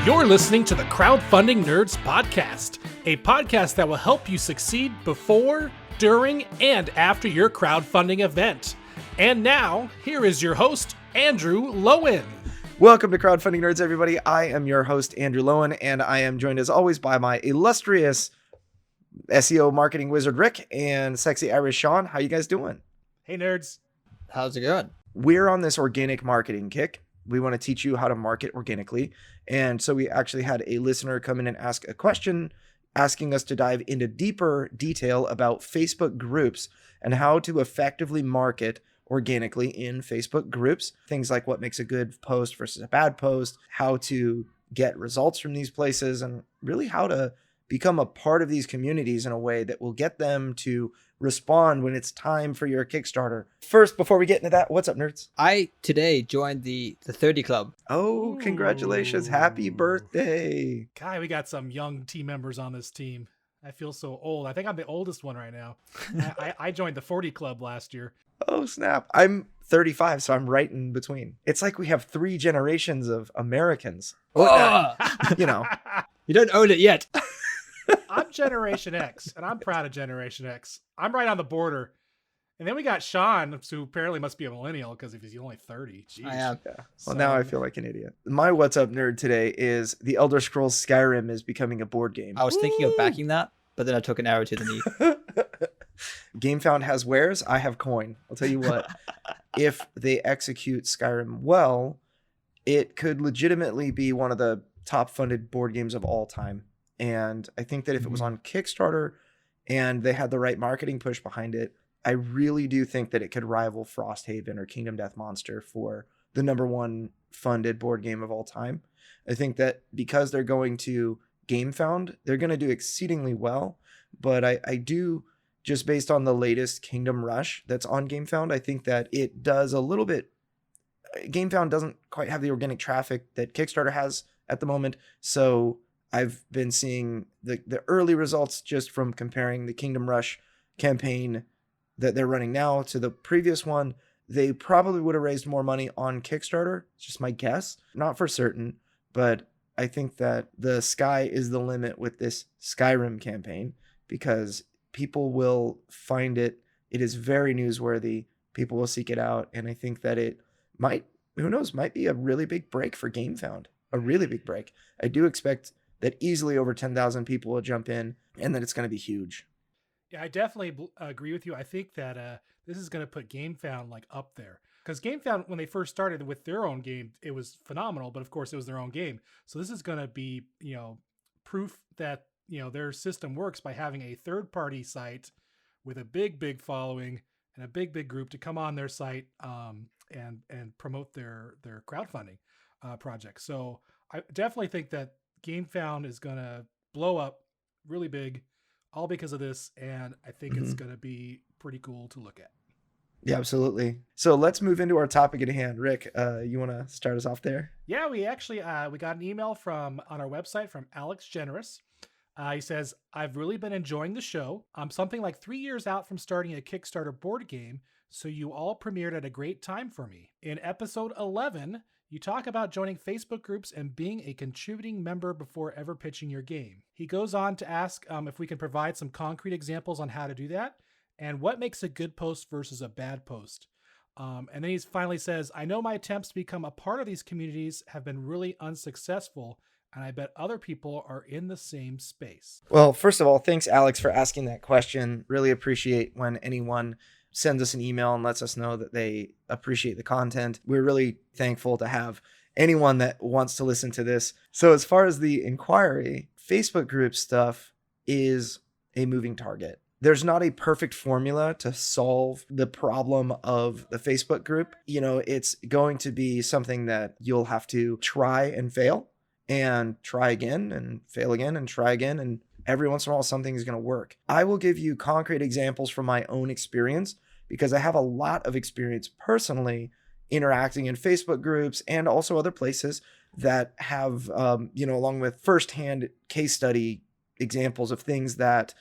You're listening to the Crowdfunding Nerds podcast, a podcast that will help you succeed before, during, and after your crowdfunding event. And now, here is your host, Andrew Lowen. Welcome to Crowdfunding Nerds, everybody. I am your host, Andrew Lowen, and I am joined as always by my illustrious SEO marketing wizard, Rick, and sexy Irish Sean. How you guys doing? Hey, nerds. How's it going? We're on this organic marketing kick. We want to teach you how to market organically. And so we actually had a listener come in and ask a question, asking us to dive into deeper detail about Facebook groups and how to effectively market organically in Facebook groups. Things like what makes a good post versus a bad post, how to get results from these places, and really how to become a part of these communities in a way that will get them to respond when it's time for your Kickstarter. First, before we get into that, what's up, nerds? I today joined the 30 Club. Oh, congratulations. Happy birthday. Guy, we got some young team members on this team. I feel so old. I think I'm the oldest one right now. I joined the 40 Club last year. Oh, snap. I'm 35, so I'm right in between. It's like we have 3 generations of Americans. Oh! You know. You don't own it yet. I'm Generation X, and I'm proud of Generation X. I'm right on the border. And then we got Sean, who apparently must be a millennial because if he's only 30. Jeez. I am. Yeah. Well, now I feel like an idiot. My What's Up nerd today is the Elder Scrolls Skyrim is becoming a board game. I was thinking of backing that, but then I took an arrow to the knee. GameFound has wares. I have coin. I'll tell you what, if they execute Skyrim well, it could legitimately be one of the top funded board games of all time. And I think that if it was on Kickstarter and they had the right marketing push behind it, I really do think that it could rival Frosthaven or Kingdom Death Monster for the #1 funded board game of all time. I think that because they're going to GameFound, they're going to do exceedingly well. But I do, just based on the latest Kingdom Rush that's on GameFound, I think that it does a little bit. GameFound doesn't quite have the organic traffic that Kickstarter has at the moment. So I've been seeing the early results just from comparing the Kingdom Rush campaign that they're running now to the previous one. They probably would have raised more money on Kickstarter. It's just my guess. Not for certain, but I think that the sky is the limit with this Skyrim campaign because people will find it. It is very newsworthy. People will seek it out. And I think that it might, who knows, might be a really big break for GameFound. A really big break. I do expect that easily over 10,000 people will jump in and that it's going to be huge. Yeah, I definitely agree with you. I think that this is going to put GameFound like up there. Because GameFound, when they first started with their own game, it was phenomenal. But of course, it was their own game. So this is going to be, proof that, their system works by having a third-party site with a big following and a big group to come on their site and promote their crowdfunding project. So I definitely think that GameFound is going to blow up really big, all because of this, and I think it's going to be pretty cool to look at. Yeah, absolutely. So let's move into our topic at hand. Rick, you want to start us off there? Yeah, we actually we got an email on our website from Alex Generous. He says, I've really been enjoying the show. I'm something like 3 years out from starting a Kickstarter board game, so you all premiered at a great time for me. In episode 11, you talk about joining Facebook groups and being a contributing member before ever pitching your game. He goes on to ask if we can provide some concrete examples on how to do that and what makes a good post versus a bad post. And then he finally says, I know my attempts to become a part of these communities have been really unsuccessful, and I bet other people are in the same space. Well, first of all, thanks, Alex, for asking that question. Really appreciate when anyone sends us an email and lets us know that they appreciate the content. We're really thankful to have anyone that wants to listen to this. So as far as the inquiry, Facebook group stuff is a moving target. There's not a perfect formula to solve the problem of the Facebook group. It's going to be something that you'll have to try and fail and try again and fail again and try again. And every once in a while, something is going to work. I will give you concrete examples from my own experience because I have a lot of experience personally interacting in Facebook groups and also other places that have, along with firsthand case study examples of things that,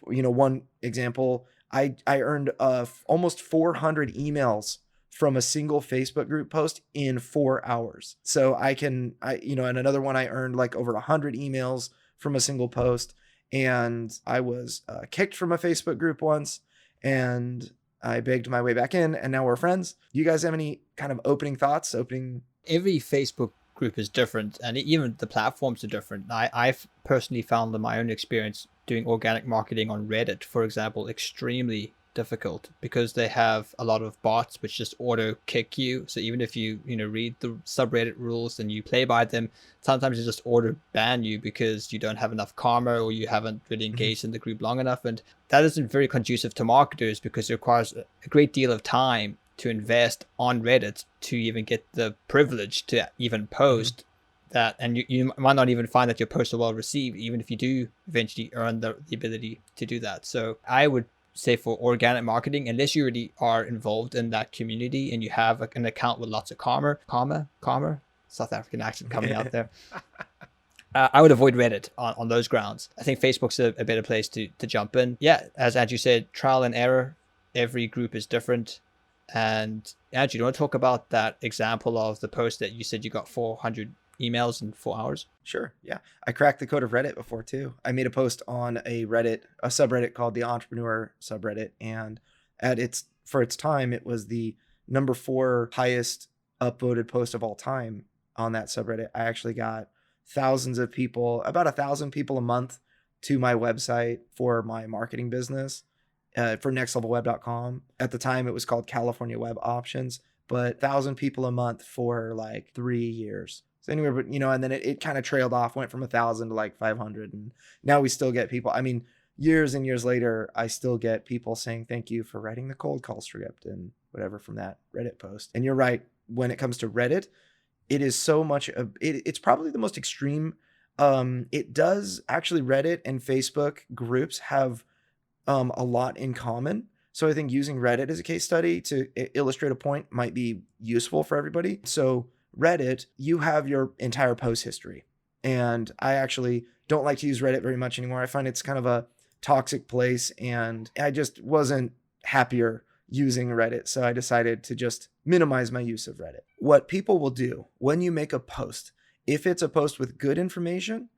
one example, I earned almost 400 emails from a single Facebook group post in 4 hours. So and another one I earned like over 100 emails from a single post. And I was kicked from a Facebook group once, and I begged my way back in, and now we're friends. Do you guys have any kind of opening thoughts? Every Facebook group is different, and even the platforms are different. I've personally found in my own experience doing organic marketing on Reddit, for example, extremely difficult, because they have a lot of bots which just auto kick you. So even if you read the subreddit rules and you play by them, sometimes they just auto ban you because you don't have enough karma, or you haven't really engaged in the group long enough. And that isn't very conducive to marketers, because it requires a great deal of time to invest on Reddit to even get the privilege to even post that. And you might not even find that your posts are well received, even if you do eventually earn the ability to do that. So I would say for organic marketing, unless you already are involved in that community and you have an account with lots of karma, South African accent coming out there, I would avoid Reddit on those grounds. I think Facebook's a better place to jump in. Yeah, as Andrew said, trial and error. Every group is different. And Andrew, do you want to talk about that example of the post that you said you got 400 emails in 4 hours? Sure. Yeah. I cracked the code of Reddit before too. I made a post on a subreddit called the Entrepreneur subreddit. And for its time, it was the number 4 highest upvoted post of all time on that subreddit. I actually got thousands of people, about 1,000 people a month, to my website for my marketing business, for nextlevelweb.com. At the time, it was called California Web Options, but 1,000 people a month for like 3 years. So anywhere, but and then it kind of trailed off, went from 1,000 to like 500, and now we still get people. I mean, years and years later, I still get people saying thank you for writing the cold call script and whatever from that Reddit post. And you're right, when it comes to Reddit, it is so much it's probably the most extreme. It does actually, Reddit and Facebook groups have a lot in common. So I think using Reddit as a case study to illustrate a point might be useful for everybody. So Reddit, you have your entire post history. And I actually don't like to use Reddit very much anymore. I find it's kind of a toxic place, and I just wasn't happier using Reddit. So I decided to just minimize my use of Reddit. What people will do when you make a post, if it's a post with good information,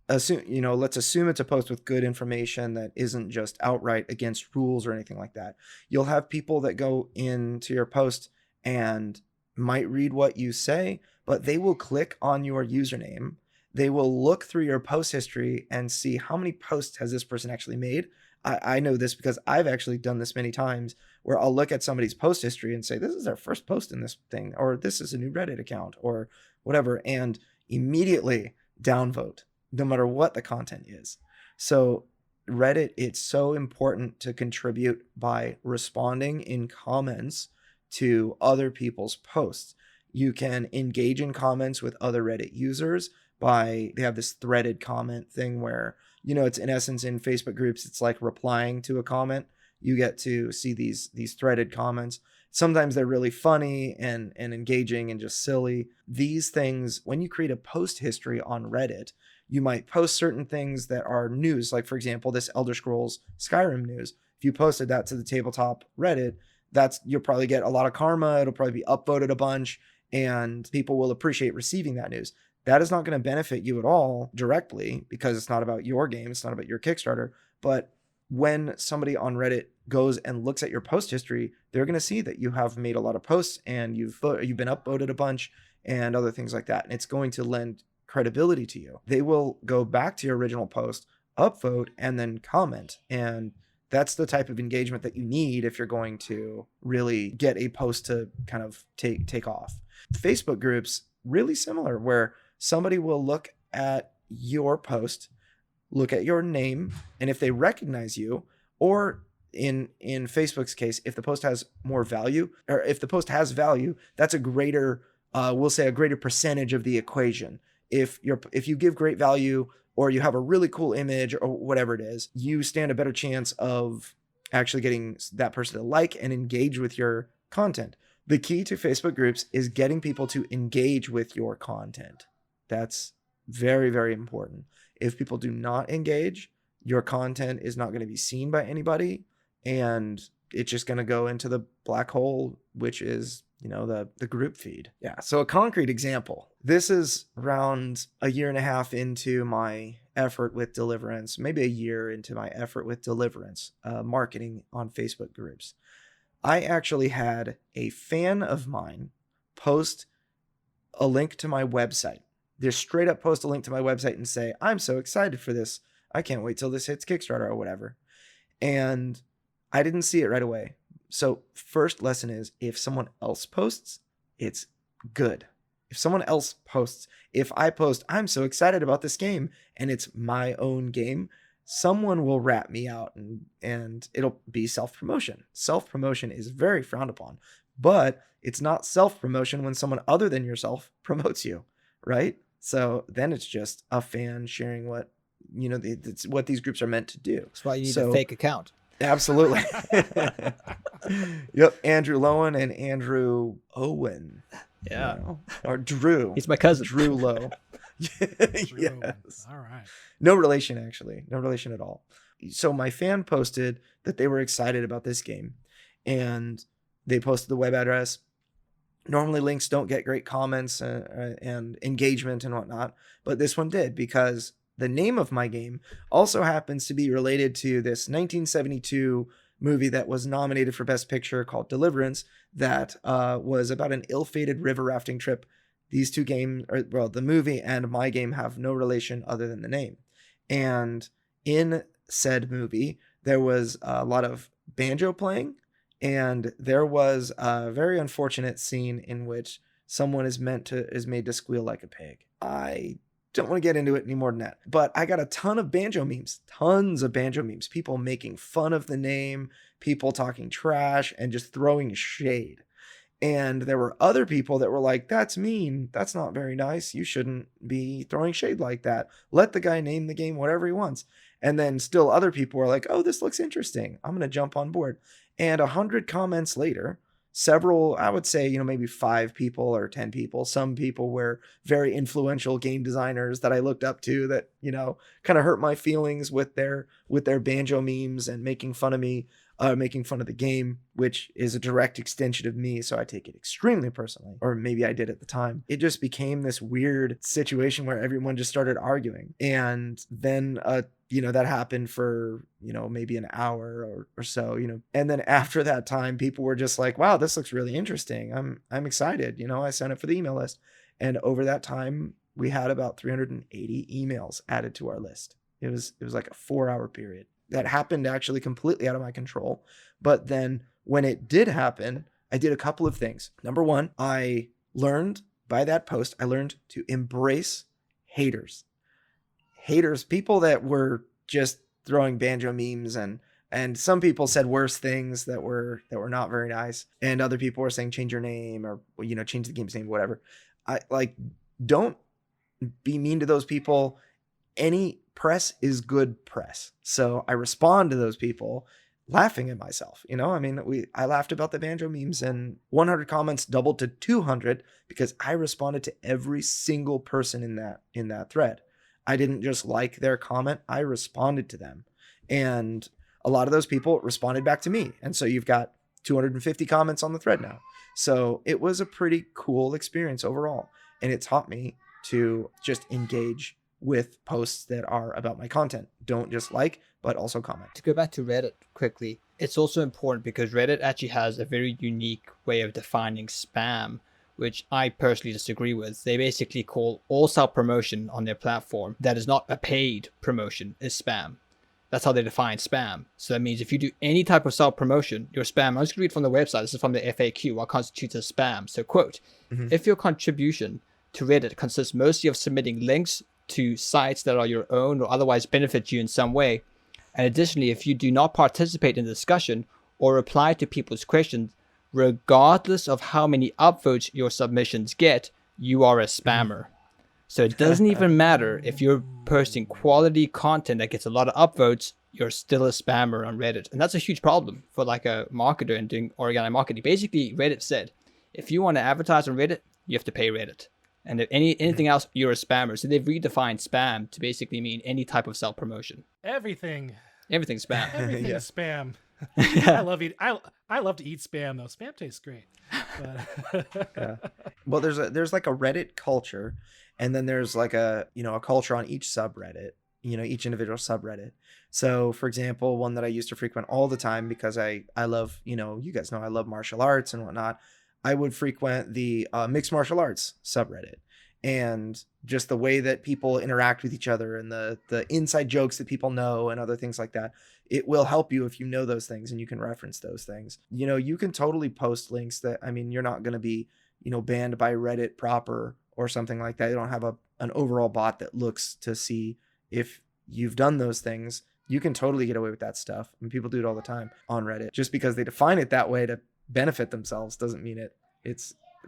let's assume it's a post with good information that isn't just outright against rules or anything like that. You'll have people that go into your post and might read what you say, but they will click on your username. They will look through your post history and see how many posts has this person actually made. I know this because I've actually done this many times, where I'll look at somebody's post history and say, this is their first post in this thing, or this is a new Reddit account, or whatever, and immediately downvote, no matter what the content is. So Reddit, it's so important to contribute by responding in comments to other people's posts. You can engage in comments with other Reddit users they have this threaded comment thing where, it's in essence in Facebook groups, it's like replying to a comment. You get to see these threaded comments. Sometimes they're really funny and engaging and just silly. These things, when you create a post history on Reddit, you might post certain things that are news. Like, for example, this Elder Scrolls Skyrim news. If you posted that to the tabletop Reddit, you'll probably get a lot of karma. It'll probably be upvoted a bunch, and people will appreciate receiving that news. That is not going to benefit you at all directly, because it's not about your game. It's not about your Kickstarter. But when somebody on Reddit goes and looks at your post history, they're going to see that you have made a lot of posts and you've been upvoted a bunch and other things like that. And it's going to lend credibility to you. They will go back to your original post, upvote, and then comment. And that's the type of engagement that you need if you're going to really get a post to kind of take off. Facebook groups, really similar, where somebody will look at your post, look at your name, and if they recognize you, or in Facebook's case, if the post has more value, or if the post has value, that's a greater, we'll say a greater percentage of the equation. If you give great value, or you have a really cool image, or whatever it is, you stand a better chance of actually getting that person to like and engage with your content. The key to Facebook groups is getting people to engage with your content. That's very, very important. If people do not engage, your content is not going to be seen by anybody, and it's just going to go into the black hole, which is the group feed. Yeah. So a concrete example. This is around a year and a half into my effort with Deliverance, maybe a year into my effort with Deliverance, marketing on Facebook groups. I actually had a fan of mine post a link to my website. Just straight up post a link to my website and say, I'm so excited for this. I can't wait till this hits Kickstarter or whatever. And I didn't see it right away. So first lesson is, if someone else posts, it's good. If someone else posts, if I post, I'm so excited about this game, and it's my own game, someone will rat me out, and it'll be self-promotion. Self-promotion is very frowned upon, but it's not self-promotion when someone other than yourself promotes you, right? So then it's just a fan sharing what, it's what these groups are meant to do. That's why you need a fake account. Absolutely. Yep. Andrew Lowen and Andrew Owen. Yeah. Or Drew. He's my cousin. Drew Lowe. Yes. All right. No relation, actually. No relation at all. So my fan posted that they were excited about this game, and they posted the web address. Normally links don't get great comments and engagement and whatnot, but this one did, because the name of my game also happens to be related to this 1972 movie that was nominated for Best Picture called Deliverance, that was about an ill-fated river rafting trip. These two games, the movie and my game, have no relation other than the name. And in said movie, there was a lot of banjo playing, and there was a very unfortunate scene in which someone is made to squeal like a pig. I don't want to get into it any more than that, but I got a ton of banjo memes, people making fun of the name, people talking trash and just throwing shade. And there were other people that were like, that's mean. That's not very nice. You shouldn't be throwing shade like that. Let the guy name the game whatever he wants. And then still other people were like, oh, this looks interesting. I'm going to jump on board. And 100 comments later, several, I would say, maybe 5 people or 10 people. Some people were very influential game designers that I looked up to that, kind of hurt my feelings with their banjo memes and making fun of me, making fun of the game, which is a direct extension of me. So I take it extremely personally, or maybe I did at the time. It just became this weird situation where everyone just started arguing. And then, that happened for, maybe an hour or so, and then after that time, people were just like, wow, this looks really interesting. I'm excited. I signed up for the email list. And over that time, we had about 380 emails added to our list. It was like a 4-hour period. That happened actually completely out of my control. But then when it did happen, I did a couple of things. Number one, I learned by that post, I learned to embrace haters. People that were just throwing banjo memes, and some people said worse things that were not very nice. And other people were saying, change your name, or, change the game's name, whatever. Don't be mean to those people. Any press is good press. So I respond to those people laughing at myself. I laughed about the banjo memes, and 100 comments doubled to 200 because I responded to every single person in that thread. I didn't just like their comment, I responded to them. And a lot of those people responded back to me. And so you've got 250 comments on the thread now. So it was a pretty cool experience overall. And it taught me to just engage with posts that are about my content. Don't just like, but also comment. To go back to Reddit quickly, it's also important because Reddit actually has a very unique way of defining spam, which I personally disagree with. They basically call all self-promotion on their platform that is not a paid promotion is spam. That's how they define spam. So that means if you do any type of self-promotion, you're spam. I'm just going to read from the website. This is from the FAQ. What constitutes as spam? So, quote, if your contribution to Reddit consists mostly of submitting links to sites that are your own or otherwise benefit you in some way, and additionally, if you do not participate in the discussion or reply to people's questions, regardless of how many upvotes your submissions get, you are a spammer. So it doesn't even matter if you're posting quality content that gets a lot of upvotes, you're still a spammer on Reddit. And that's a huge problem for like a marketer and doing organic marketing. Basically, Reddit said, if you want to advertise on Reddit, you have to pay Reddit. And if anything else, you're a spammer. So they've redefined spam to basically mean any type of self-promotion. Everything's spam. Everything is spam. I love I love to eat spam though. Spam tastes great. But Yeah. Well, there's like a Reddit culture, and then there's like a culture on each subreddit, each individual subreddit. So, for example, one that I used to frequent all the time because I love, you guys know I love martial arts and whatnot. I would frequent the mixed martial arts subreddit, and just the way that people interact with each other and the inside jokes that people know and other things like that. It will help you if you know those things and you can reference those things. You can totally post links that, I mean, you're not going to be, banned by Reddit proper or something like that. You don't have an overall bot that looks to see if you've done those things. You can totally get away with that stuff. I mean, people do it all the time on Reddit. Just because they define it that way to benefit themselves doesn't mean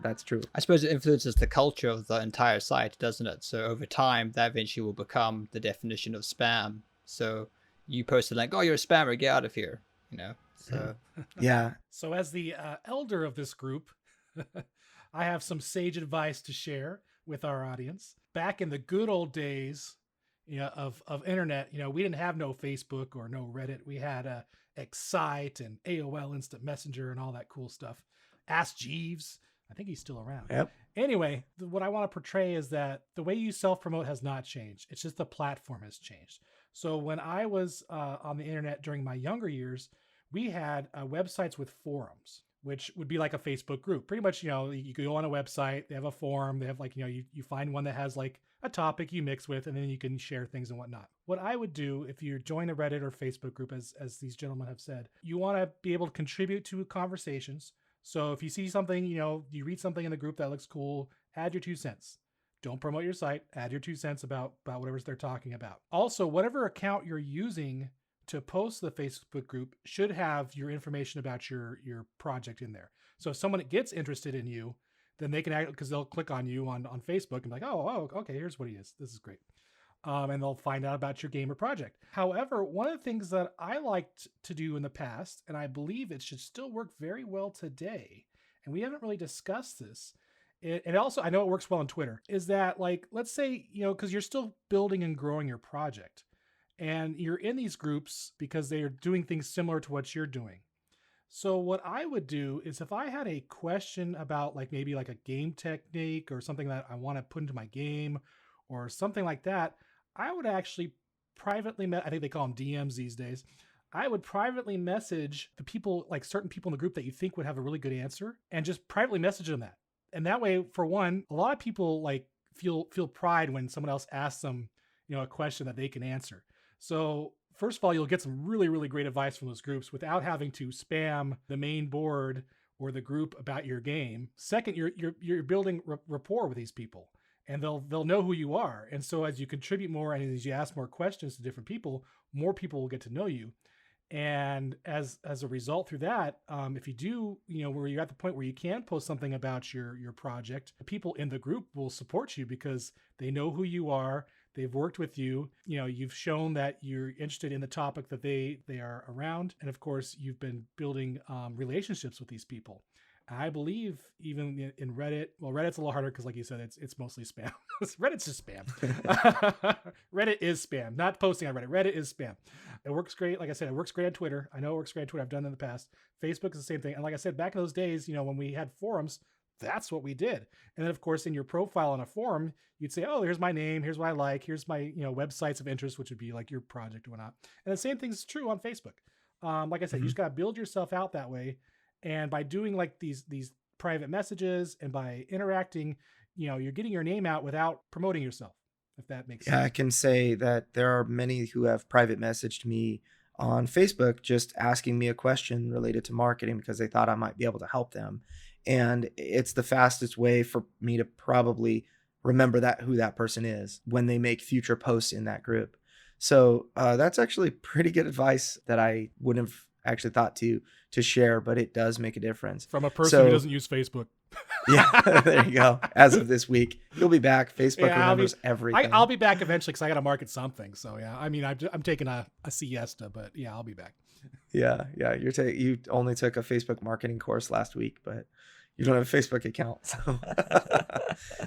that's true. I suppose it influences the culture of the entire site, doesn't it? So over time, that eventually will become the definition of spam. So you posted like, "Oh, you're a spammer, get out of here," So Yeah. So as the elder of this group, I have some sage advice to share with our audience. Back in the good old days, of internet, we didn't have no Facebook or no Reddit. We had Excite and AOL Instant Messenger and all that cool stuff. Ask Jeeves. I think he's still around. Yep. Anyway, what I want to portray is that the way you self-promote has not changed. It's just the platform has changed. So when I was on the internet during my younger years, we had websites with forums, which would be like a Facebook group. Pretty much, you go on a website, they have a forum, they have like, you find one that has like a topic you mix with, and then you can share things and whatnot. What I would do if you join a Reddit or Facebook group, as these gentlemen have said, you want to be able to contribute to conversations. So if you see something, you read something in the group that looks cool, add your 2 cents. Don't promote your site, add your 2 cents about whatever they're talking about. Also, whatever account you're using to post the Facebook group should have your information about your project in there. So if someone gets interested in you, then they can because they'll click on you on Facebook and be like, oh, okay, here's what he is. This is great. And they'll find out about your game or project. However, one of the things that I liked to do in the past, and I believe it should still work very well today, and we haven't really discussed this, and also I know it works well on Twitter, is that like, let's say, because you're still building and growing your project, and you're in these groups because they are doing things similar to what you're doing. So what I would do is if I had a question about like maybe like a game technique or something that I want to put into my game or something like that, I would actually privately, I think they call them DMs these days. I would privately message the people, like certain people in the group that you think would have a really good answer, and just privately message them that. And that way, for one, a lot of people like feel pride when someone else asks them, a question that they can answer. So first of all, you'll get some really, really great advice from those groups without having to spam the main board or the group about your game. Second, you're building rapport with these people, and they'll know who you are. And so as you contribute more and as you ask more questions to different people, more people will get to know you. And as a result through that, if you do, where you're at the point where you can post something about your project, the people in the group will support you because they know who you are. They've worked with you. You've shown that you're interested in the topic that they are around. And of course, you've been building relationships with these people. I believe even in Reddit, well, Reddit's a little harder because like you said, it's mostly spam. Reddit's just spam. Reddit is spam, not posting on Reddit. Reddit is spam. It works great. Like I said, it works great on Twitter. I know it works great on Twitter. I've done it in the past. Facebook is the same thing. And like I said, back in those days, when we had forums, that's what we did. And then of course, in your profile on a forum, you'd say, oh, here's my name. Here's what I like. Here's my, websites of interest, which would be like your project or whatnot. And the same thing's true on Facebook. Like I said, you just got to build yourself out that way. And by doing like these private messages and by interacting, you're getting your name out without promoting yourself, if that makes sense. Yeah, I can say that there are many who have private messaged me on Facebook just asking me a question related to marketing because they thought I might be able to help them. And it's the fastest way for me to probably remember who that person is when they make future posts in that group. So that's actually pretty good advice that I wouldn't have actually thought to share, but it does make a difference. From a person who doesn't use Facebook. Yeah, there you go. As of this week, you'll be back. Facebook remembers everything. I'll be back eventually because I got to market something. So yeah, I mean, I'm taking a siesta, but yeah, I'll be back. Yeah. You only took a Facebook marketing course last week, but you don't have a Facebook account. So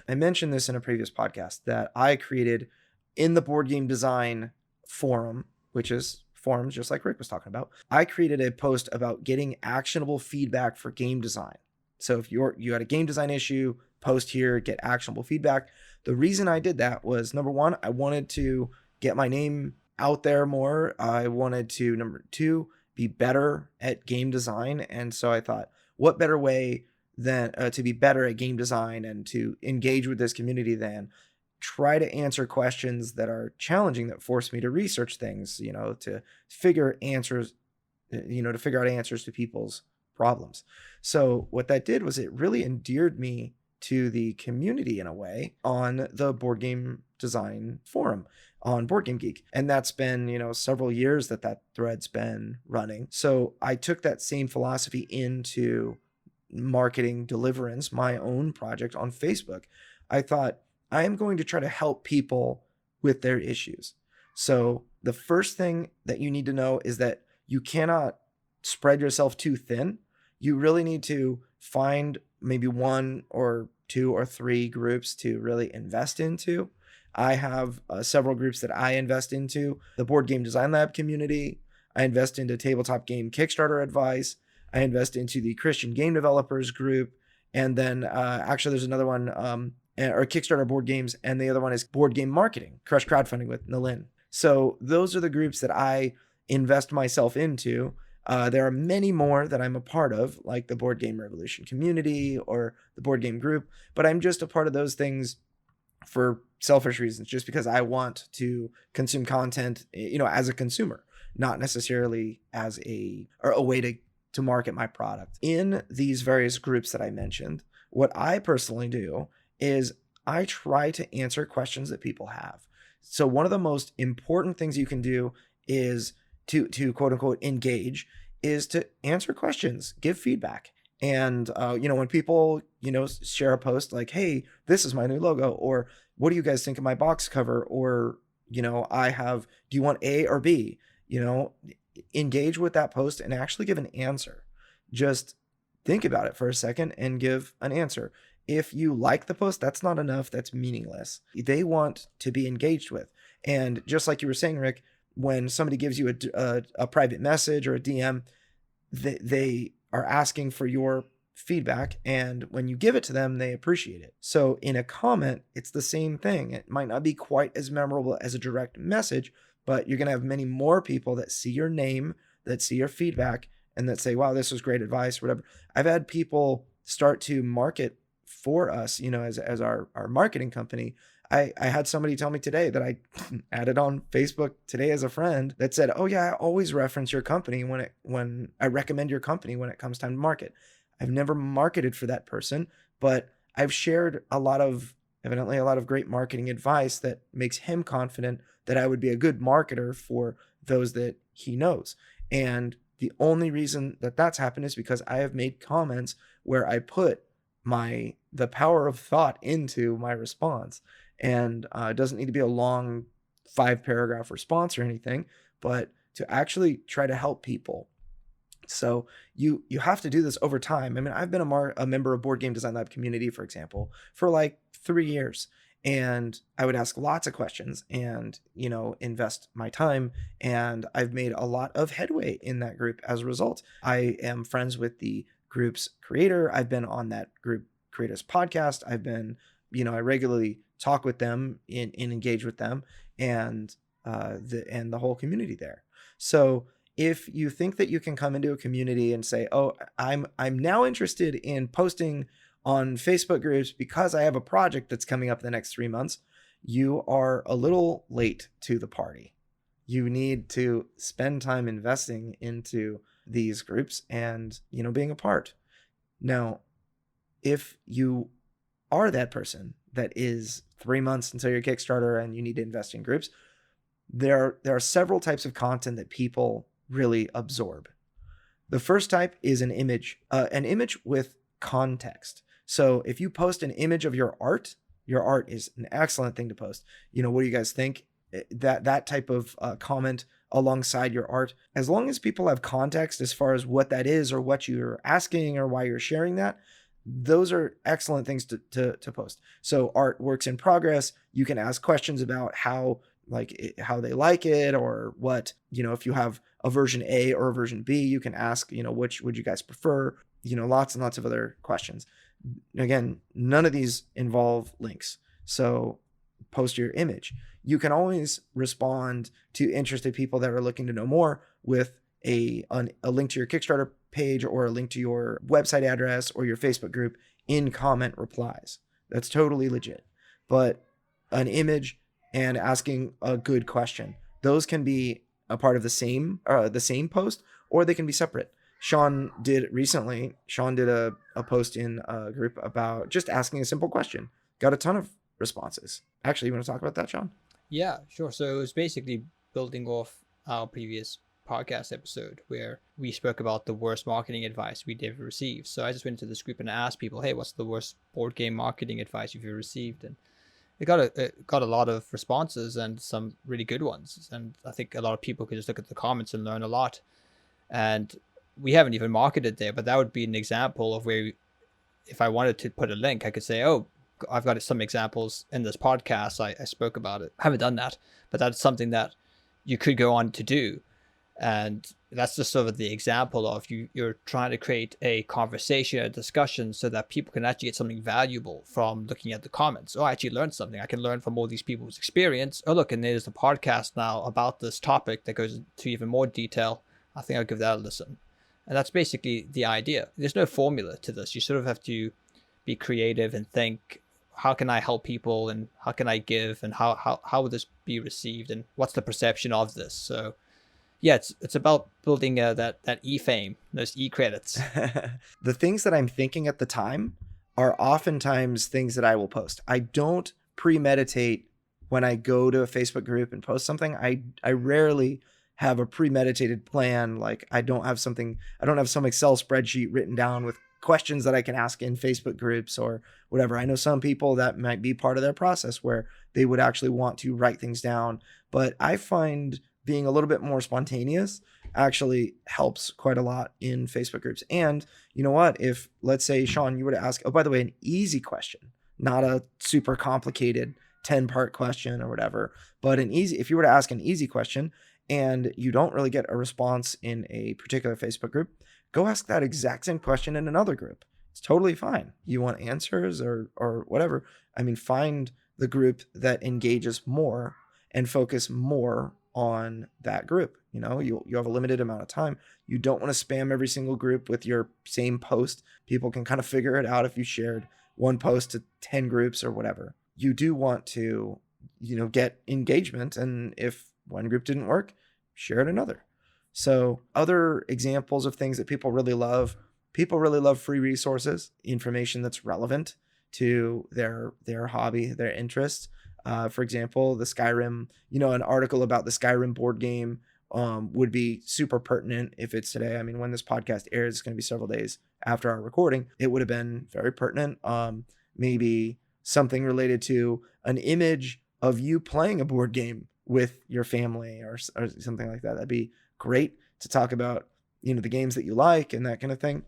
I mentioned this in a previous podcast that I created in the board game design forum, which is forums, just like Rick was talking about, I created a post about getting actionable feedback for game design. So if you had a game design issue, post here, get actionable feedback. The reason I did that was, number one, I wanted to get my name out there more. I wanted to, number two, be better at game design. And so I thought, what better way than to be better at game design and to engage with this community than try to answer questions that are challenging, that force me to research things, to figure answers, to figure out answers to people's problems. So what that did was it really endeared me to the community in a way on the board game design forum on Board Game Geek. And that's been, several years that thread's been running. So I took that same philosophy into marketing Deliverance, my own project on Facebook. I thought, I am going to try to help people with their issues. So the first thing that you need to know is that you cannot spread yourself too thin. You really need to find maybe one or two or three groups to really invest into. I have several groups that I invest into. The Board Game Design Lab community. I invest into tabletop game Kickstarter advice. I invest into the Christian Game Developers group. And then actually there's another one, or Kickstarter board games. And the other one is Board Game Marketing, Crush Crowdfunding with Nalin. So those are the groups that I invest myself into. There are many more that I'm a part of, like the Board Game Revolution community or the Board Game Group, but I'm just a part of those things for selfish reasons, just because I want to consume content, as a consumer, not necessarily as a way to market my product. In these various groups that I mentioned, what I personally do is I try to answer questions that people have. So one of the most important things you can do is to quote unquote engage, is to answer questions, give feedback. And, when people, share a post like, hey, this is my new logo, or what do you guys think of my box cover? Or, do you want A or B? Engage with that post and actually give an answer. Just think about it for a second and give an answer. If you like the post, that's not enough. That's meaningless. They want to be engaged with. And just like you were saying, Rick, when somebody gives you a private message or a DM, they are asking for your feedback. And when you give it to them, they appreciate it. So in a comment, it's the same thing. It might not be quite as memorable as a direct message, but you're going to have many more people that see your name, that see your feedback, and that say, wow, this was great advice, whatever. I've had people start to market for us, as our marketing company. I had somebody tell me today that I added on Facebook today as a friend that said, oh yeah, I always reference your company when I recommend your company when it comes time to market. I've never marketed for that person, but I've shared evidently a lot of great marketing advice that makes him confident that I would be a good marketer for those that he knows. And the only reason that that's happened is because I have made comments where I put the power of thought into my response. And it doesn't need to be a long 5-paragraph response or anything, but to actually try to help people. So you have to do this over time. I mean, I've been a member of Board Game Design Lab community, for example, for like 3 years. And I would ask lots of questions and, invest my time. And I've made a lot of headway in that group as a result. I am friends with the group's creator. I've been on that group creator's podcast. I've been, I regularly talk with them and engage with them and the whole community there. So if you think that you can come into a community and say, oh, I'm now interested in posting on Facebook groups because I have a project that's coming up in the next 3 months, you are a little late to the party. You need to spend time investing into these groups and, being a part. Now, if you are that person that is 3 months until your Kickstarter and you need to invest in groups, there are several types of content that people really absorb. The first type is an image with context. So if you post an image of your art is an excellent thing to post. What do you guys think? That type of comment alongside your art, as long as people have context as far as what that is or what you're asking or why you're sharing that, those are excellent things to post. So art works in progress. You can ask questions about how how they like it, or what, if you have a version A or a version B, you can ask, which would you guys prefer, lots and lots of other questions. Again, none of these involve links. So post your image. You can always respond to interested people that are looking to know more with a link to your Kickstarter page or a link to your website address or your Facebook group in comment replies. That's totally legit. But an image and asking a good question, those can be a part of the same post, or they can be separate. Sean did a post in a group about just asking a simple question. Got a ton of responses. Actually, you want to talk about that, Sean? Yeah, sure. So it was basically building off our previous podcast episode where we spoke about the worst marketing advice we'd ever received. So I just went into this group and asked people, hey, what's the worst board game marketing advice you've ever received? And it got a lot of responses and some really good ones. And I think a lot of people could just look at the comments and learn a lot. And we haven't even marketed there, but that would be an example of where if I wanted to put a link, I could say, oh, I've got some examples in this podcast. I spoke about it. I haven't done that, but that's something that you could go on to do. And that's just sort of the example of you're trying to create a conversation, a discussion, so that people can actually get something valuable from looking at the comments. Oh, I actually learned something. I can learn from all these people's experience. Oh, look, and there's a podcast now about this topic that goes into even more detail. I think I'll give that a listen. And that's basically the idea. There's no formula to this. You sort of have to be creative and think, how can I help people, and how can I give, and how will this be received, and what's the perception of this? So yeah, it's about building that e-fame, those e-credits. The things that I'm thinking at the time are oftentimes things that I will post. I don't premeditate when I go to a Facebook group and post something. I rarely have a premeditated plan. Like I don't have some Excel spreadsheet written down with questions that I can ask in Facebook groups or whatever. I know some people that might be part of their process where they would actually want to write things down, but I find being a little bit more spontaneous actually helps quite a lot in Facebook groups. And you know what? If, let's say, Sean, you were to ask, oh, by the way, an easy question, not a super complicated 10-part question or whatever, but if you were to ask an easy question and you don't really get a response in a particular Facebook group, go ask that exact same question in another group. It's totally fine. You want answers or whatever. I mean, find the group that engages more and focus more on that group. You have a limited amount of time. You don't want to spam every single group with your same post. People can kind of figure it out if you shared one post to 10 groups or whatever. You do want to, get engagement. And if one group didn't work, share it another. So other examples of things that people really love free resources, information that's relevant to their hobby, their interests. For example, the Skyrim, an article about the Skyrim board game would be super pertinent if it's today. I mean, when this podcast airs, it's going to be several days after our recording. It would have been very pertinent. Maybe something related to an image of you playing a board game with your family or something like that. That'd be great to talk about, the games that you like and that kind of thing.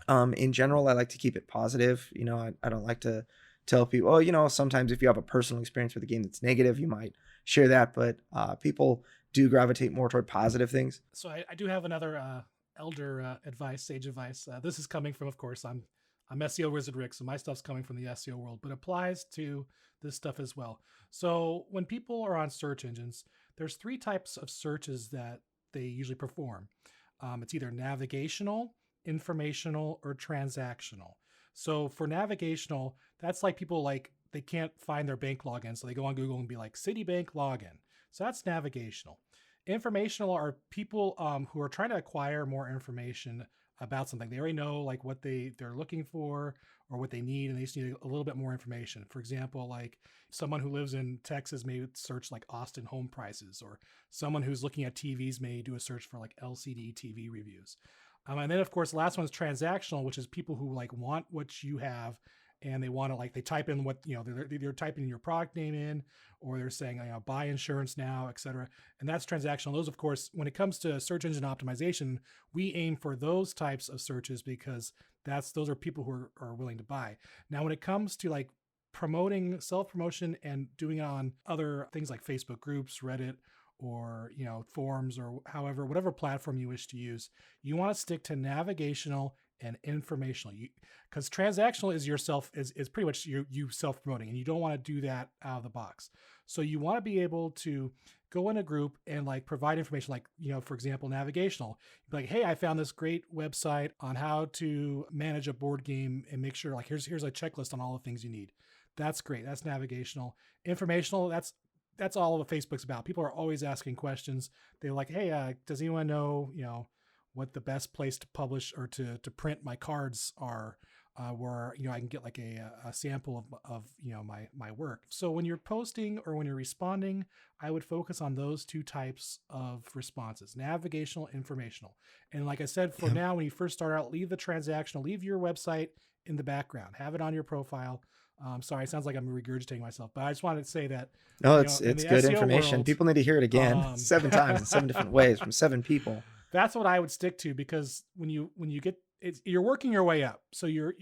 In general, I like to keep it positive. I don't like to tell people, sometimes if you have a personal experience with a game that's negative, you might share that, but people do gravitate more toward positive things. So I do have another elder sage advice. This is coming from, of course, I'm SEO Wizard Rick, so my stuff's coming from the SEO world, but applies to this stuff as well. So when people are on search engines, there's 3 types of searches that they usually perform. It's either navigational, informational, or transactional. So for navigational, that's like people they can't find their bank login, so they go on Google and be like Citibank login. So that's navigational. Informational are people who are trying to acquire more information about something. They already know what they're looking for or what they need, and they just need a little bit more information. For example, someone who lives in Texas may search Austin home prices, or someone who's looking at TVs may do a search for LCD TV reviews. And then, of course, the last one is transactional, which is people who want what you have, and they want to they type in what they're typing your product name in, or they're saying buy insurance now, etc. And that's transactional. Those, of course, when it comes to search engine optimization, we aim for those types of searches because those are people who are willing to buy. Now, when it comes to promoting self-promotion and doing it on other things like Facebook groups, Reddit, or forums, or however, whatever platform you wish to use, you want to stick to navigational and informational. Because transactional is is pretty much you self-promoting, and you don't want to do that out of the box. So you want to be able to go in a group and like provide information, like, for example, navigational. Like, hey, I found this great website on how to manage a board game and make sure, like, here's a checklist on all the things you need. That's great. That's navigational. Informational, that's all of Facebook's about. People are always asking questions. They're like, hey, does anyone know, what the best place to publish or to print my cards are, where, I can get like a sample of my work. So when you're posting or when you're responding, I would focus on those two types of responses: navigational, informational. And like I said, for now, when you first start out, leave the transactional, leave your website in the background, have it on your profile. Sorry, it sounds like I'm regurgitating myself, but I just wanted to say that. No, it's good SEO information. world, People need to hear it again 7 times in 7 different ways from 7 people. That's what I would stick to, because when you get you're working your way up. So you're,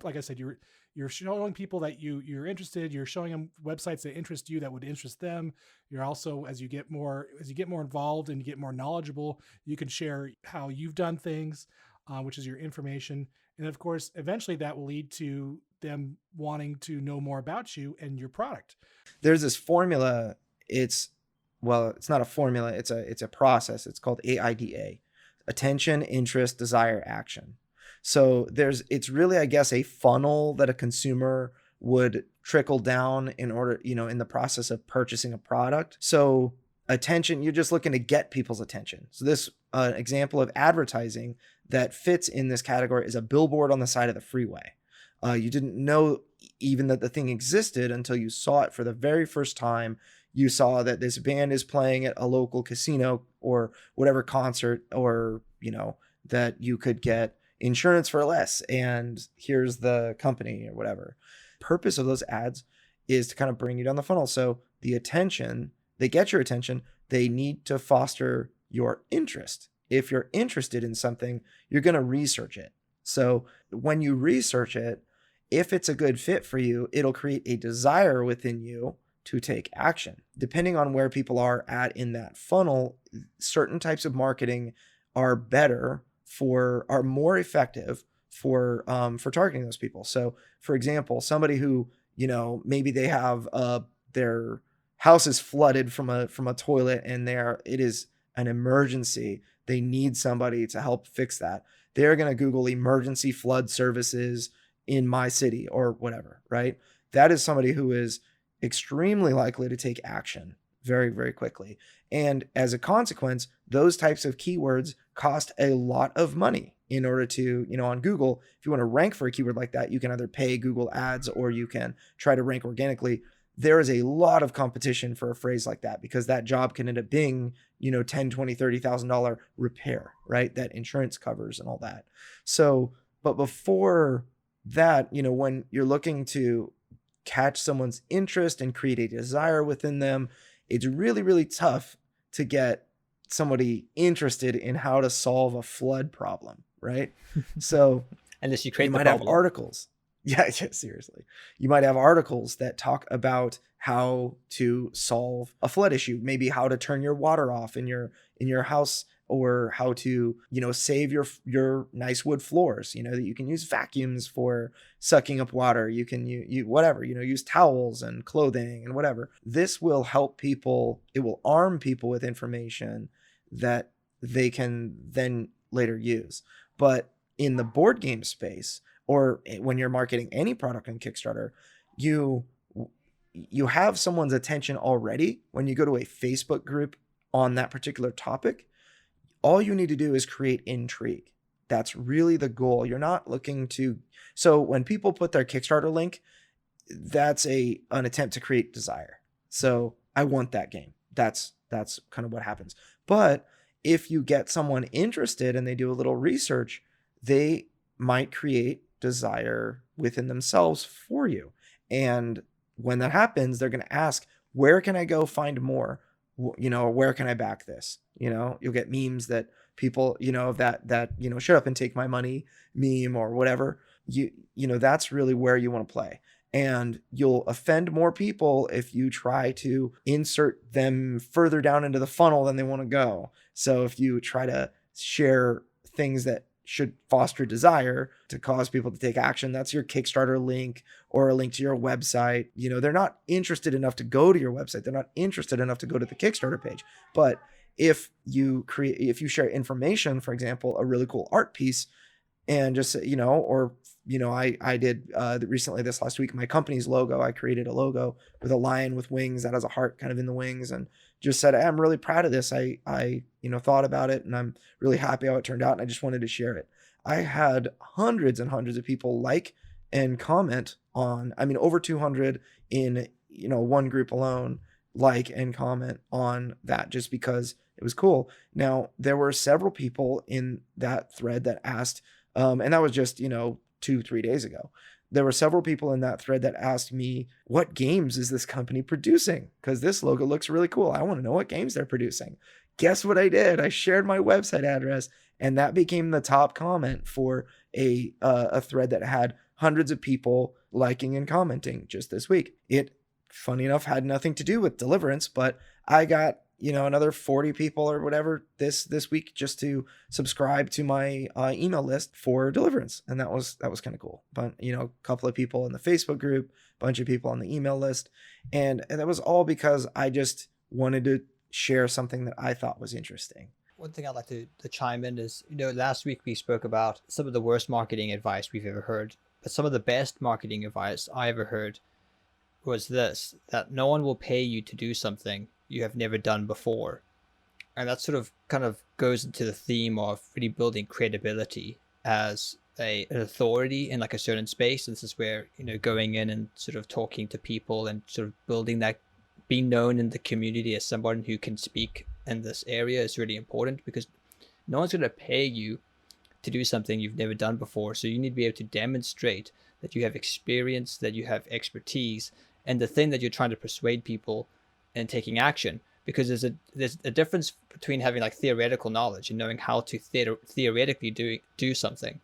like I said, you're showing people that you're interested. You're showing them websites that interest you, that would interest them. You're also, as you get more involved and you get more knowledgeable, you can share how you've done things, which is your information. And of course, eventually that will lead to them wanting to know more about you and your product. There's this formula. It's not a formula. It's a process. It's called AIDA: attention, interest, desire, action. So it's really, I guess, a funnel that a consumer would trickle down in order, in the process of purchasing a product. So attention, you're just looking to get people's attention. So this example of advertising that fits in this category is a billboard on the side of the freeway. You didn't know even that the thing existed until you saw it for the very first time. You saw that this band is playing at a local casino or whatever concert, or, that you could get insurance for less, and here's the company or whatever. Purpose of those ads is to kind of bring you down the funnel. So the attention, they get your attention, they need to foster your interest. If you're interested in something, you're going to research it. So when you research it, if it's a good fit for you, it'll create a desire within you to take action. Depending on where people are at in that funnel, certain types of marketing are more effective for targeting those people. So for example, somebody who, maybe they have their house is flooded from a toilet, and it is an emergency. They need somebody to help fix that. They're going to Google emergency flood services in my city or whatever, right? That is somebody who is extremely likely to take action very, very quickly. And as a consequence, those types of keywords cost a lot of money in order to, on Google. If you want to rank for a keyword like that, you can either pay Google ads or you can try to rank organically. There is a lot of competition for a phrase like that, because that job can end up being, $10, $20, $30,000 repair, right? That insurance covers and all that. So, but before that, when you're looking to catch someone's interest and create a desire within them, it's really, really tough to get somebody interested in how to solve a flood problem, right? So unless you create, you might have articles. Yeah, seriously. You might have articles that talk about how to solve a flood issue, maybe how to turn your water off in your house, or how to, save your nice wood floors, that you can use vacuums for sucking up water. You can whatever, use towels and clothing and whatever. This will help people. It will arm people with information that they can then later use. But in the board game space, or when you're marketing any product on Kickstarter, you have someone's attention already. When you go to a Facebook group on that particular topic, all you need to do is create intrigue. That's really the goal. You're not looking to. So when people put their Kickstarter link, that's an attempt to create desire. So I want that game. That's kind of what happens. But if you get someone interested and they do a little research, they might create desire within themselves for you. And when that happens, they're going to ask, where can I go find more? Where can I back this? You'll get memes that people, that shut up and take my money meme or whatever. That's really where you want to play. And you'll offend more people if you try to insert them further down into the funnel than they want to go. So if you try to share things that should foster desire to cause people to take action, that's your Kickstarter link or a link to your website. They're not interested enough to go to your website. They're not interested enough to go to the Kickstarter page. But if you share information, for example, a really cool art piece, and just, I did recently this last week, my company's logo, I created a logo with a lion with wings that has a heart kind of in the wings, and just said, I'm really proud of this. I thought about it, and I'm really happy how it turned out, and I just wanted to share it. I had hundreds and hundreds of people like and comment on, over 200 in, one group alone, like and comment on that just because it was cool. Now, there were several people in that thread that asked, and that was just, 2-3 days ago. There were several people in that thread that asked me, what games is this company producing? Because this logo looks really cool. I want to know what games they're producing. Guess what I did? I shared my website address, and that became the top comment for a thread that had hundreds of people liking and commenting just this week. It, funny enough, had nothing to do with Deliverance, but I got another 40 people or whatever this week just to subscribe to my email list for Deliverance. And that was kind of cool. But, a couple of people in the Facebook group, a bunch of people on the email list. And that was all because I just wanted to share something that I thought was interesting. One thing I'd like to chime in is, last week we spoke about some of the worst marketing advice we've ever heard. But some of the best marketing advice I ever heard was this, that no one will pay you to do something you have never done before. And that sort of kind of goes into the theme of really building credibility as an authority in like a certain space. This is where, going in and sort of talking to people and sort of building that, being known in the community as someone who can speak in this area is really important, because no one's going to pay you to do something you've never done before. So you need to be able to demonstrate that you have experience, that you have expertise, and the thing that you're trying to persuade people and taking action, because there's a difference between having like theoretical knowledge and knowing how to theoretically do something.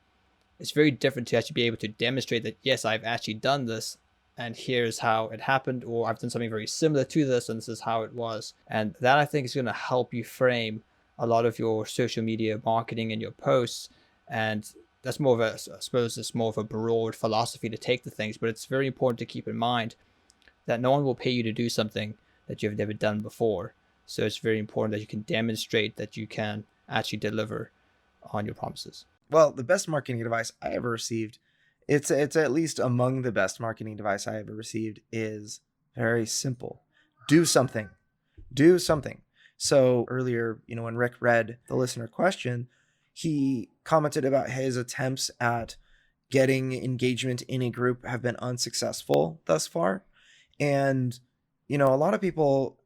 It's very different to actually be able to demonstrate that, yes, I've actually done this, and here's how it happened, or I've done something very similar to this, and this is how it was. And that, I think, is going to help you frame a lot of your social media marketing and your posts. And that's more of I suppose it's more of a broad philosophy to take to things, but it's very important to keep in mind that no one will pay you to do something that you've never done before. So it's very important that you can demonstrate that you can actually deliver on your promises. Well, the best marketing advice I ever received, it's at least among the best marketing advice I ever received, is very simple. Do something. Do something. So earlier, when Rick read the listener question, he commented about his attempts at getting engagement in a group have been unsuccessful thus far. And a lot of people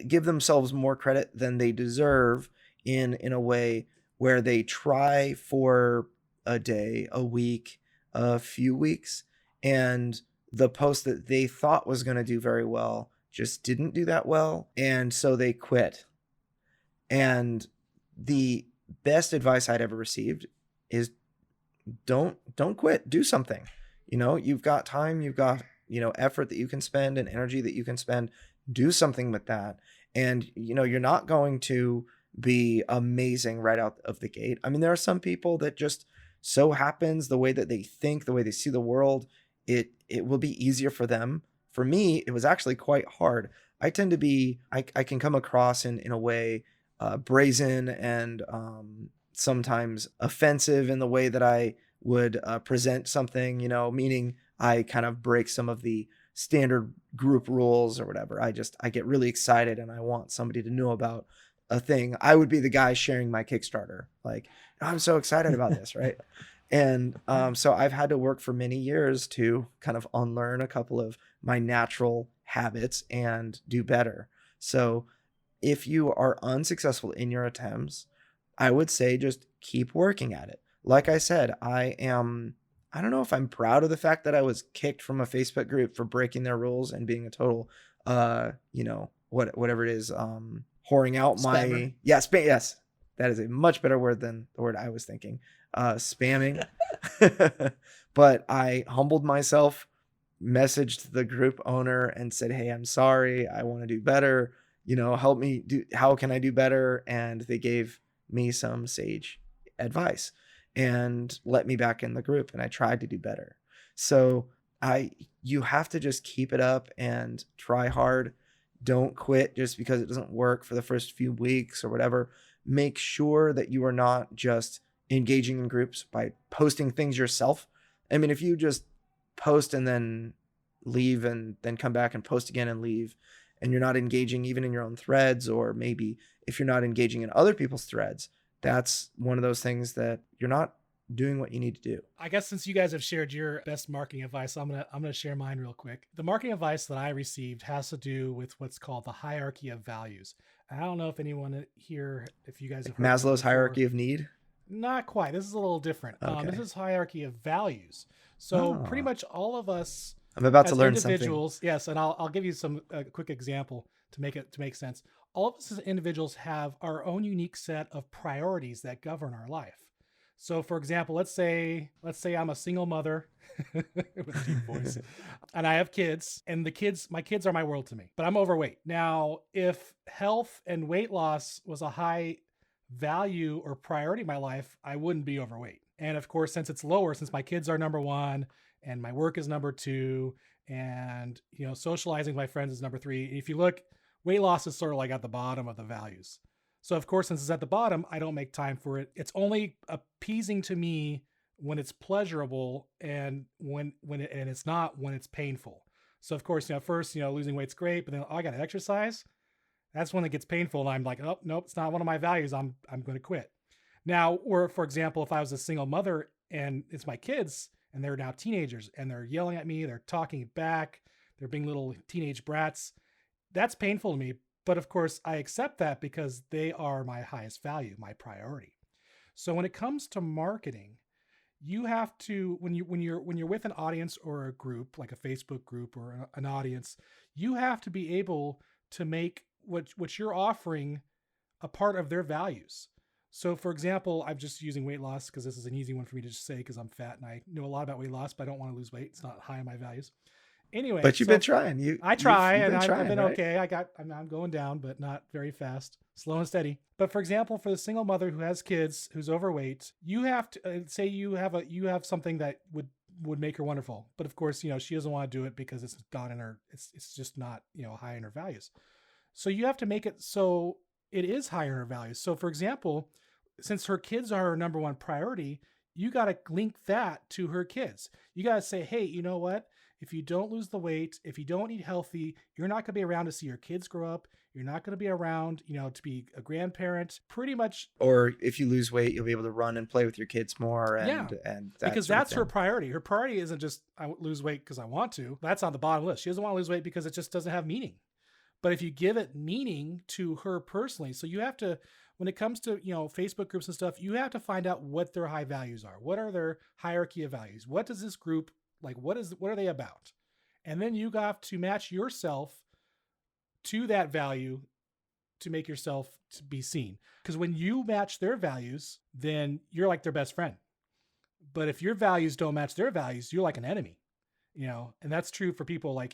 give themselves more credit than they deserve in a way where they try for a day, a week, a few weeks, and the post that they thought was going to do very well just didn't do that well, and so they quit. And the best advice I'd ever received is don't quit. Do something. You've got time, you've got effort that you can spend and energy that you can spend. Do something with that. And, you're not going to be amazing right out of the gate. There are some people that just so happens the way that they think, the way they see the world, it will be easier for them. For me, it was actually quite hard. I tend to be, I can come across in a way brazen and sometimes offensive in the way that I would present something, meaning I kind of break some of the standard group rules or whatever. I get really excited and I want somebody to know about a thing. I would be the guy sharing my Kickstarter. Like, I'm so excited about this, right? And so I've had to work for many years to kind of unlearn a couple of my natural habits and do better. So if you are unsuccessful in your attempts, I would say just keep working at it. Like I said, I don't know if I'm proud of the fact that I was kicked from a Facebook group for breaking their rules and being a total, whatever it is, whoring out Spammer. Yes, that is a much better word than the word I was thinking. Spamming. But I humbled myself messaged the group owner and said, hey, I'm sorry, I want to do better, help me how can I do better? And they gave me some sage advice and let me back in the group, and I tried to do better. So you have to just keep it up and try hard. Don't quit just because it doesn't work for the first few weeks or whatever. Make sure that you are not just engaging in groups by posting things yourself. I mean, if you just post and then leave and then come back and post again and leave, and you're not engaging even in your own threads, or maybe if you're not engaging in other people's threads, that's one of those things that you're not doing what you need to do. I guess since you guys have shared your best marketing advice, I'm gonna share mine real quick. The marketing advice that I received has to do with what's called the hierarchy of values. I don't know if anyone here, if you guys have heard Maslow's hierarchy of need. Not quite. This is a little different. Okay. This is hierarchy of values. So pretty much all of us, I'm about to as learn individuals, something. yes, and I'll give you a quick example to make sense. All of us as individuals have our own unique set of priorities that govern our life. So, for example, let's say I'm a single mother with a deep voice, and I have kids, and my kids are my world to me. But I'm overweight. Now, if health and weight loss was a high value or priority in my life, I wouldn't be overweight. And of course, since it's lower, since my kids are number one, and my work is number two, and socializing with my friends is number three. If you look, weight loss is sort of like at the bottom of the values. So of course, since it's at the bottom, I don't make time for it. It's only appeasing to me when it's pleasurable, and when it's not when it's painful. So of course, first, losing weight's great, but then I got to exercise. That's when it gets painful, and I'm like, oh, nope, it's not one of my values. I'm going to quit. Now, or for example, if I was a single mother and it's my kids and they're now teenagers and they're yelling at me, they're talking back, they're being little teenage brats, that's painful to me. But of course, I accept that because they are my highest value, my priority. So when it comes to marketing, you have to, when you're with an audience or a group, like a Facebook group or an audience, you have to be able to make what you're offering a part of their values. So for example, I'm just using weight loss because this is an easy one for me to just say because I'm fat and I know a lot about weight loss, but I don't want to lose weight. It's not high on my values. Anyway, but you've been trying. I try, and I've been right? okay. I'm going down, but not very fast, slow and steady. But for example, for the single mother who has kids, who's overweight, you have to say you have something that would make her wonderful. But of course, she doesn't want to do it because it's not in her. It's just not high in her values. So you have to make it so it is higher in her values. So for example, since her kids are her number one priority, you got to link that to her kids. You got to say, hey, you know what? If you don't lose the weight, if you don't eat healthy, you're not going to be around to see your kids grow up. You're not going to be around, to be a grandparent, pretty much. Or if you lose weight, you'll be able to run and play with your kids more. And because that's her priority. Her priority isn't just I lose weight because I want to. That's on the bottom list. She doesn't want to lose weight because it just doesn't have meaning. But if you give it meaning to her personally, so you have to, when it comes to, Facebook groups and stuff, you have to find out what their high values are. What are their hierarchy of values? What does this group like? What are they about? And then you have to match yourself to that value to make yourself to be seen. Because when you match their values, then you're like their best friend. But if your values don't match their values, you're like an enemy. And that's true for people. Like,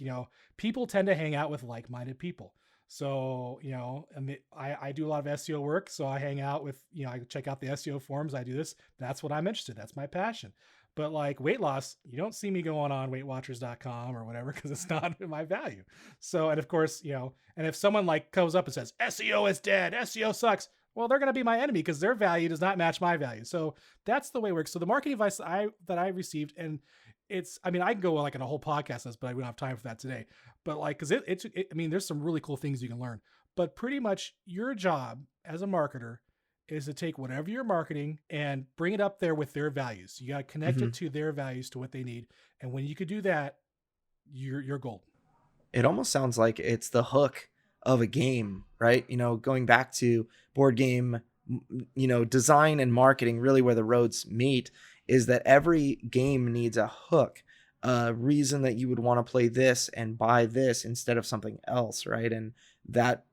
people tend to hang out with like-minded people. So, and I do a lot of SEO work. So I hang out with, I check out the SEO forums. I do this. That's what I'm interested in. That's my passion. But like weight loss, you don't see me going on weightwatchers.com or whatever, because it's not my value. So, and of course, and if someone like comes up and says, SEO is dead, SEO sucks, well, they're going to be my enemy because their value does not match my value. So that's the way it works. So the marketing advice that I received, and I can go like on a whole podcast on this, but I don't have time for that today. But like, cause there's some really cool things you can learn, but pretty much your job as a marketer is to take whatever you're marketing and bring it up there with their values. You got to connect it to their values, to what they need. And when you could do that, you're golden. It almost sounds like it's the hook of a game, right? Going back to board game, design and marketing, really where the roads meet, is that every game needs a hook, a reason that you would want to play this and buy this instead of something else, right? And that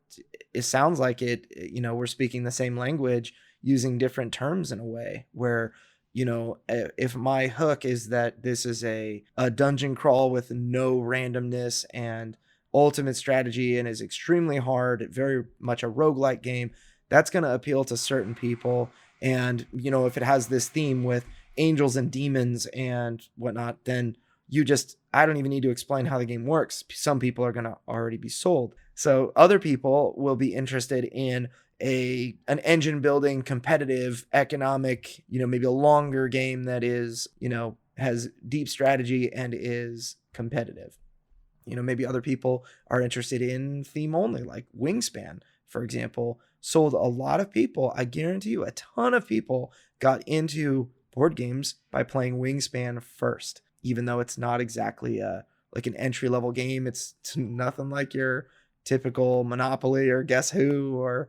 it sounds like we're speaking the same language using different terms in a way where if my hook is that this is a dungeon crawl with no randomness and ultimate strategy and is extremely hard, very much a roguelike game, that's going to appeal to certain people. And, if it has this theme with angels and demons and whatnot, then I don't even need to explain how the game works. Some people are going to already be sold. So other people will be interested in an engine building, competitive, economic, maybe a longer game that is, has deep strategy and is competitive. Maybe other people are interested in theme only, like Wingspan, for example, sold a lot of people. I guarantee you a ton of people got into board games by playing Wingspan first, even though it's not exactly like an entry level game. It's nothing like your typical Monopoly or Guess Who or,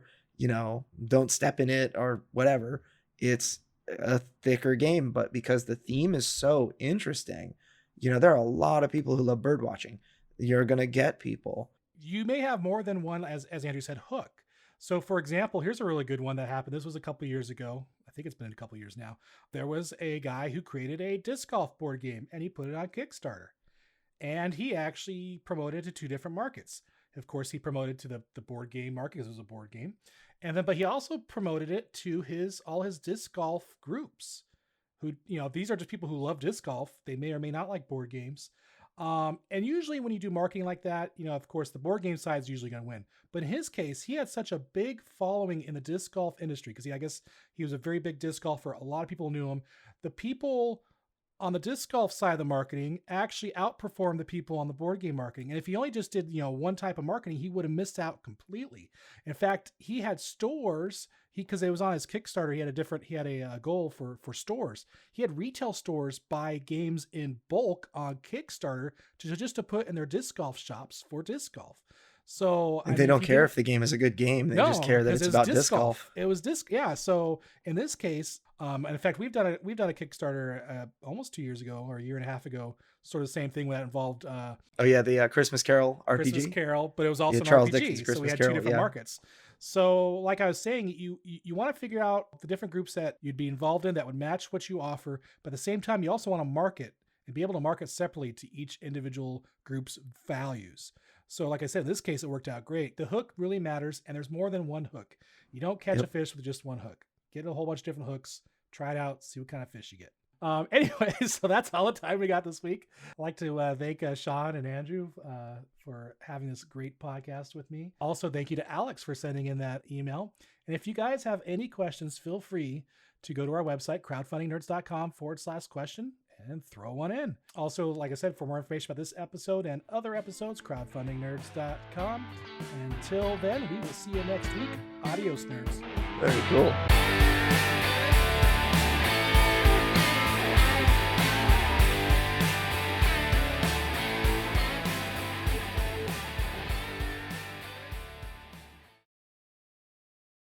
Don't Step in It or whatever. It's a thicker game, but because the theme is so interesting, there are a lot of people who love bird watching. You're going to get people. You may have more than one, as Andrew said, hook. So, for example, here's a really good one that happened. This was a couple years ago. I think it's been a couple years now. There was a guy who created a disc golf board game, and he put it on Kickstarter. And he actually promoted to 2 different markets. Of course, he promoted to the board game market because it was a board game. But he also promoted it to all his disc golf groups. Who, these are just people who love disc golf. They may or may not like board games. And usually when you do marketing like that, of course, the board game side is usually going to win. But in his case, he had such a big following in the disc golf industry because I guess he was a very big disc golfer. A lot of people knew him. The people on the disc golf side of the marketing actually outperformed the people on the board game marketing. And if he only just did, one type of marketing, he would have missed out completely. In fact, he had stores. Because it was on his Kickstarter, he had a goal for stores. He had retail stores buy games in bulk on Kickstarter just to put in their disc golf shops for disc golf. So they don't care if the game is a good game. They just care that it's about disc golf. It was yeah. So in this case, and in fact, we've done a Kickstarter almost 2 years ago or a year and a half ago. Sort of the same thing that involved. The Christmas Carol RPG. Christmas Carol, but it was also an Charles RPG. Dickens' Christmas so we had Carol, 2 different markets. So like I was saying, you want to figure out the different groups that you'd be involved in that would match what you offer. But at the same time, you also want to market and be able to market separately to each individual group's values. So like I said, in this case, it worked out great. The hook really matters, and there's more than one hook. You don't catch a fish with just one hook. Get a whole bunch of different hooks, try it out, see what kind of fish you get. Anyway, so that's all the time we got this week. I'd like to thank Sean and Andrew for having this great podcast with me. Also, thank you to Alex for sending in that email. And if you guys have any questions, feel free to go to our website, crowdfundingnerds.com/question, and throw one in. Also, like I said, for more information about this episode and other episodes, crowdfundingnerds.com. Until then, we will see you next week. Adios, nerds. Very cool.